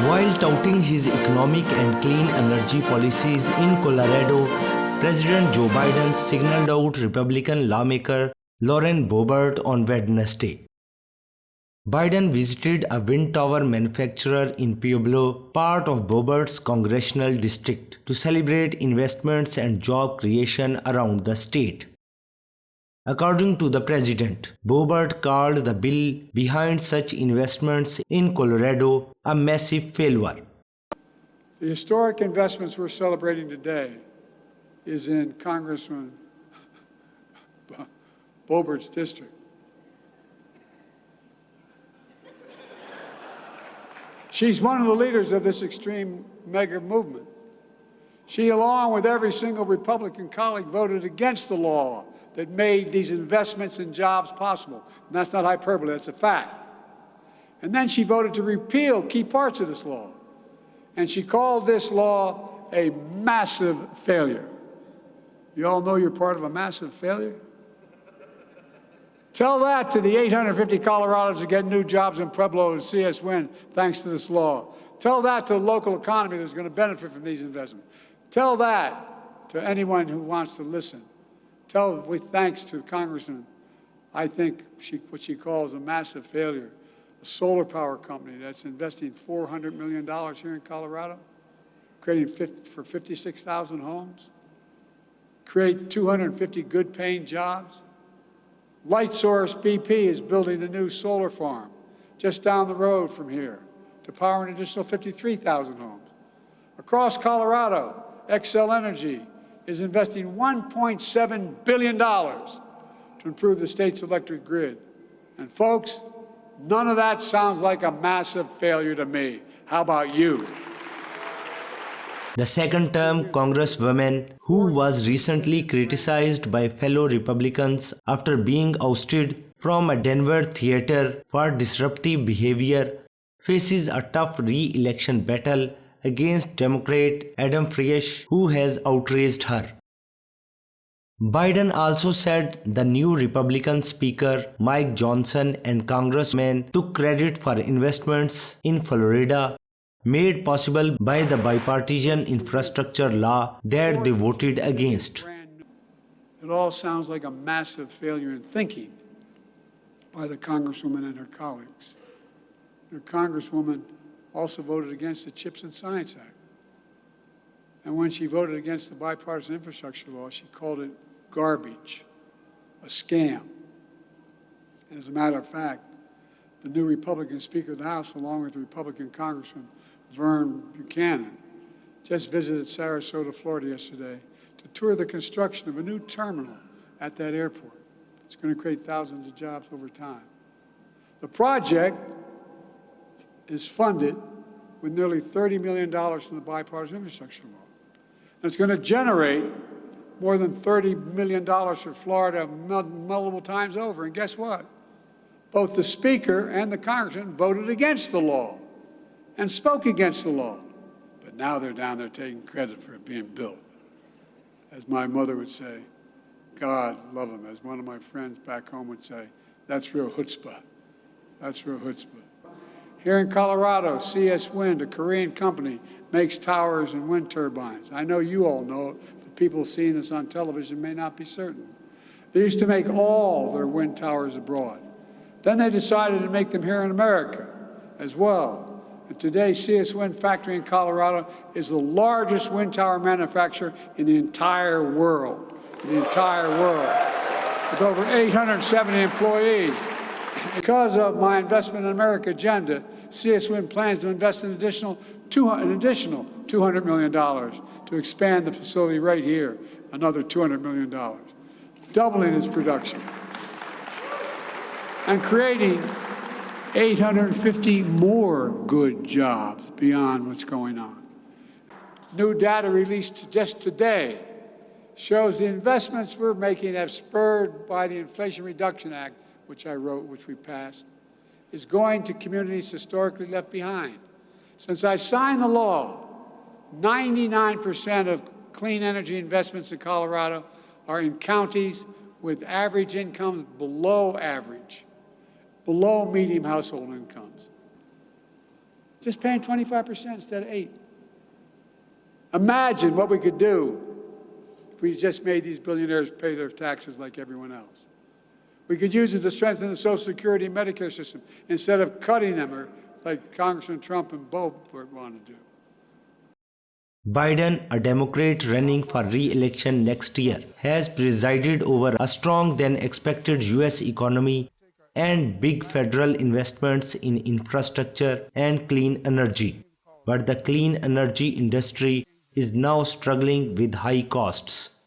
While touting his economic and clean energy policies in Colorado, President Joe Biden signaled out Republican lawmaker Lauren Boebert on Wednesday. Biden visited a wind tower manufacturer in Pueblo, part of Boebert's congressional district, to celebrate investments and job creation around the state. According to the president, Boebert called the bill behind such investments in Colorado a massive failure. The historic investments we're celebrating today is in Congressman Boebert's district. She's one of the leaders of this extreme mega movement. She, along with every single Republican colleague, voted against the law that made these investments in jobs possible. And that's not hyperbole, that's a fact. And then she voted to repeal key parts of this law. And she called this law a massive failure. You all know you're part of a massive failure? Tell that to the 850 Colorados that get new jobs in Pueblo and CS Wind thanks to this law. Tell that to the local economy that's going to benefit from these investments. Tell that to anyone who wants to listen. Tell, with thanks to Congressman, I think what she calls a massive failure, a solar power company that's investing $400 million here in Colorado, creating for 56,000 homes, create 250 good-paying jobs. LightSource BP is building a new solar farm just down the road from here to power an additional 53,000 homes. Across Colorado, Xcel Energy is investing $1.7 billion to improve the state's electric grid. And folks, none of that sounds like a massive failure to me. How about you? The second-term Congresswoman, who was recently criticized by fellow Republicans after being ousted from a Denver theater for disruptive behavior, faces a tough re-election battle against Democrat Adam Frisch, who has outraised her. Biden also said the new Republican Speaker Mike Johnson and Congressman took credit for investments in Florida made possible by the bipartisan infrastructure law that they voted against. It all sounds like a massive failure in thinking by the Congresswoman and her colleagues. The Congresswoman also voted against the CHIPS and Science Act. And when she voted against the bipartisan infrastructure law, she called it garbage, a scam. And as a matter of fact, the new Republican Speaker of the House, along with the Republican Congressman Vern Buchanan, just visited Sarasota, Florida yesterday to tour the construction of a new terminal at that airport. It's going to create thousands of jobs over time. The project is funded with nearly $30 million from the bipartisan infrastructure law. And it's going to generate more than $30 million for Florida multiple times over. And guess what? Both the Speaker and the Congressman voted against the law and spoke against the law. But now they're down there taking credit for it being built. As my mother would say, God love him. As one of my friends back home would say, that's real chutzpah. That's real chutzpah. Here in Colorado, CS Wind, a Korean company, makes towers and wind turbines. I know you all know it, but people seeing this on television may not be certain. They used to make all their wind towers abroad. Then they decided to make them here in America as well. And today, CS Wind Factory in Colorado is the largest wind tower manufacturer in the entire world. With over 870 employees. Because of my Investment in America agenda, CS Wind plans to invest an additional $200 million to expand the facility right here, another $200 million, doubling its production and creating 850 more good jobs beyond what's going on. New data released just today shows the investments we're making have spurred by the Inflation Reduction Act, which I wrote, which we passed, is going to communities historically left behind. Since I signed the law, 99% of clean energy investments in Colorado are in counties with average incomes below average, below medium household incomes. Just paying 25% instead of 8%. Imagine what we could do if we just made these billionaires pay their taxes like everyone else. We could use it to strengthen the Social Security and Medicare system instead of cutting them, or like Congressman Trump and Boebert want to do. Biden, a Democrat running for re-election next year, has presided over a strong than expected US economy and big federal investments in infrastructure and clean energy. But the clean energy industry is now struggling with high costs.